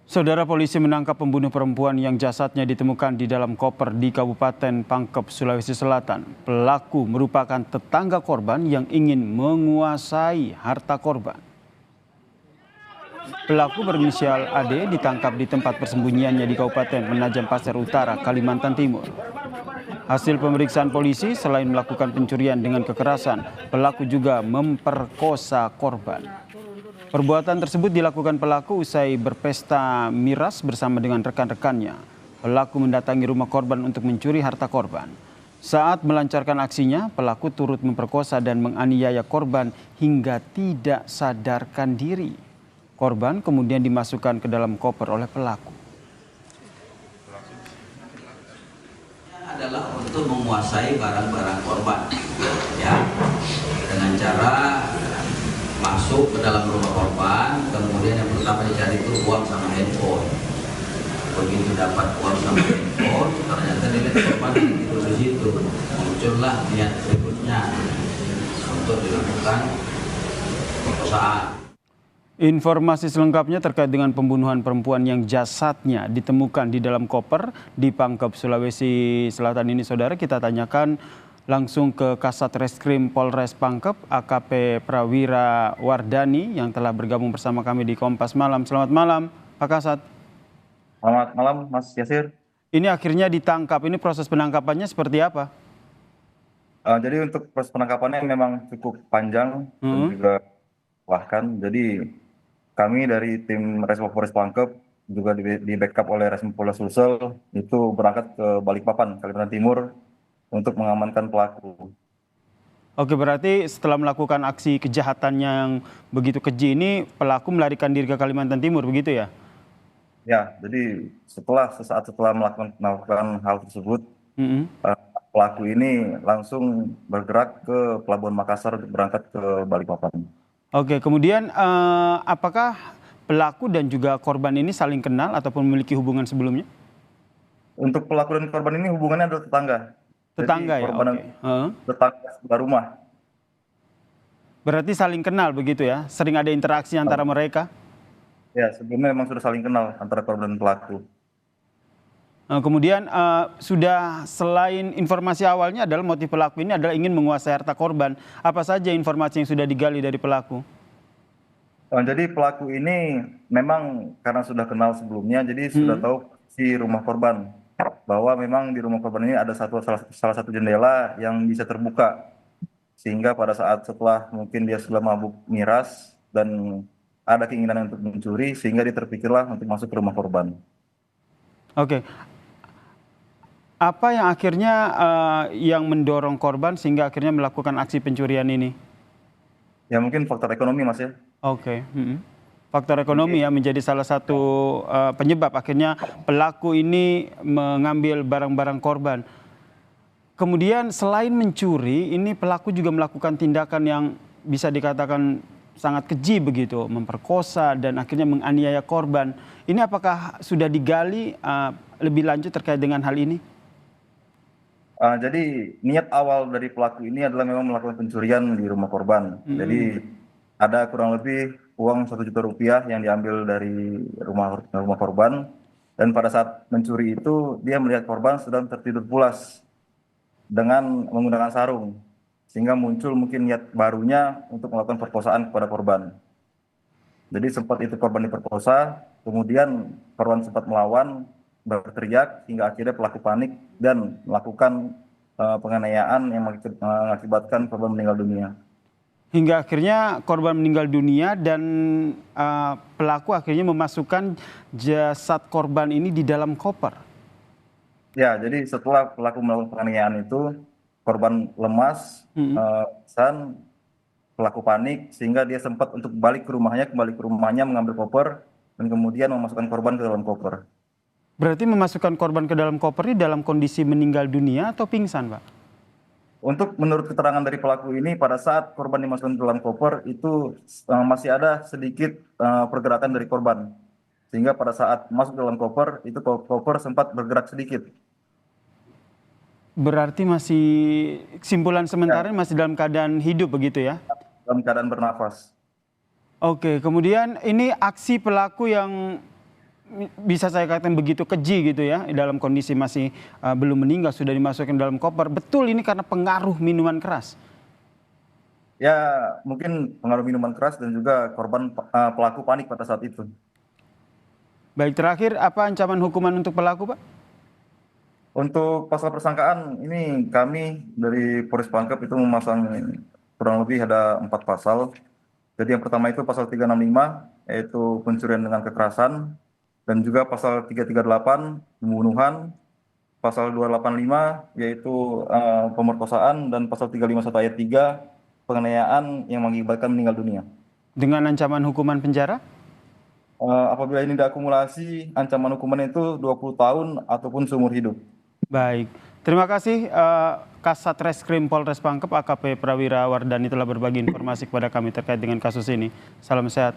Saudara polisi menangkap pembunuh perempuan yang jasadnya ditemukan di dalam koper di Kabupaten Pangkep, Sulawesi Selatan. Pelaku merupakan tetangga korban yang ingin menguasai harta korban. Pelaku berinisial AD ditangkap di tempat persembunyiannya di Kabupaten Penajam Pasir Utara, Kalimantan Timur. Hasil pemeriksaan polisi, selain melakukan pencurian dengan kekerasan, pelaku juga memperkosa korban. Perbuatan tersebut dilakukan pelaku usai berpesta miras bersama dengan rekan-rekannya. Pelaku mendatangi rumah korban untuk mencuri harta korban. Saat melancarkan aksinya, pelaku turut memperkosa dan menganiaya korban hingga tidak sadarkan diri. Korban kemudian dimasukkan ke dalam koper oleh pelaku. Adalah untuk menguasai barang-barang korban, ya, dengan cara masuk ke dalam rumah korban. Kemudian yang pertama dicari itu uang sama handphone. Begitu dapat uang sama handphone, ternyata dilihat korban tidur di situ. Muncullah niat berikutnya untuk dilakukan perkosaan. Informasi selengkapnya terkait dengan pembunuhan perempuan yang jasadnya ditemukan di dalam koper di Pangkep, Sulawesi Selatan ini, saudara, kita tanyakan langsung ke Kasat Reskrim Polres Pangkep, AKP Prawira Wardani yang telah bergabung bersama kami di Kompas Malam. Selamat malam, Pak Kasat. Selamat malam, Mas Yasir. Ini akhirnya ditangkap, ini proses penangkapannya seperti apa? Jadi untuk proses penangkapannya memang cukup panjang dan juga melelahkan. Jadi kami dari tim Resmo Polres Pangkep juga di backup oleh Resmo Polres Sulsel itu berangkat ke Balikpapan, Kalimantan Timur untuk mengamankan pelaku. Oke, berarti setelah melakukan aksi kejahatan yang begitu keji ini, pelaku melarikan diri ke Kalimantan Timur, begitu ya? Ya, jadi sesaat setelah melakukan hal tersebut, pelaku ini langsung bergerak ke Pelabuhan Makassar untuk berangkat ke Balikpapan. Oke, kemudian apakah pelaku dan juga korban ini saling kenal ataupun memiliki hubungan sebelumnya? Untuk pelaku dan korban ini hubungannya adalah tetangga. Tetangga Jadi ya, korban oke. tetangga sebelah rumah. Berarti saling kenal begitu ya? Sering ada interaksi antara mereka? Ya, sebelumnya memang sudah saling kenal antara korban dan pelaku. Kemudian sudah, selain informasi awalnya adalah motif pelaku ini adalah ingin menguasai harta korban. Apa saja informasi yang sudah digali dari pelaku? Jadi pelaku ini memang karena sudah kenal sebelumnya, jadi sudah tahu si rumah korban. Bahwa memang di rumah korban ini ada salah satu jendela yang bisa terbuka. Sehingga pada saat setelah mungkin dia sudah mabuk miras dan ada keinginan untuk mencuri, sehingga dia terpikirlah untuk masuk ke rumah korban. Oke. Apa yang akhirnya yang mendorong korban sehingga akhirnya melakukan aksi pencurian ini? Ya mungkin faktor ekonomi, Mas ya. Oke. Faktor ekonomi ya menjadi salah satu penyebab akhirnya pelaku ini mengambil barang-barang korban. Kemudian selain mencuri, ini pelaku juga melakukan tindakan yang bisa dikatakan sangat keji begitu, memperkosa dan akhirnya menganiaya korban. Ini apakah sudah digali lebih lanjut terkait dengan hal ini? Jadi niat awal dari pelaku ini adalah memang melakukan pencurian di rumah korban. Jadi ada kurang lebih uang 1 juta rupiah yang diambil dari rumah korban. Dan pada saat mencuri itu dia melihat korban sedang tertidur pulas dengan menggunakan sarung. Sehingga muncul mungkin niat barunya untuk melakukan perkosaan kepada korban. Jadi sempat itu korban diperkosa, kemudian korban sempat melawan, berteriak hingga akhirnya pelaku panik dan melakukan penganiayaan yang mengakibatkan korban meninggal dunia. Hingga akhirnya korban meninggal dunia dan pelaku akhirnya memasukkan jasad korban ini di dalam koper. Ya, jadi setelah pelaku melakukan penganiayaan itu, korban lemas, pelaku panik sehingga dia sempat untuk kembali ke rumahnya mengambil koper dan kemudian memasukkan korban ke dalam koper. Berarti memasukkan korban ke dalam koper ini dalam kondisi meninggal dunia atau pingsan, Pak? Untuk menurut keterangan dari pelaku ini, pada saat korban dimasukkan ke dalam koper itu masih ada sedikit pergerakan dari korban. Sehingga pada saat masuk dalam koper, itu koper sempat bergerak sedikit. Berarti masih, kesimpulan sementara masih dalam keadaan hidup begitu ya? Dalam keadaan bernafas. Oke, kemudian ini aksi pelaku yang bisa saya katakan begitu keji gitu ya, dalam kondisi masih belum meninggal sudah dimasukkan dalam koper. Betul ini karena pengaruh minuman keras? Ya, mungkin pengaruh minuman keras dan juga korban pelaku panik pada saat itu. Baik, terakhir apa ancaman hukuman untuk pelaku, Pak? Untuk pasal persangkaan ini kami dari Polres Pangkep itu memasang kurang lebih ada 4 pasal. Jadi yang pertama itu pasal 365 yaitu pencurian dengan kekerasan, dan juga pasal 338 pembunuhan, pasal 285 yaitu pemerkosaan, dan pasal 351 ayat 3 penganiayaan yang mengakibatkan meninggal dunia. Dengan ancaman hukuman penjara? Apabila ini diakumulasi, ancaman hukuman itu 20 tahun ataupun seumur hidup. Baik, terima kasih Kasat Reskrim Polres Pangkep AKP Prawira Wardani telah berbagi informasi kepada kami terkait dengan kasus ini. Salam sehat.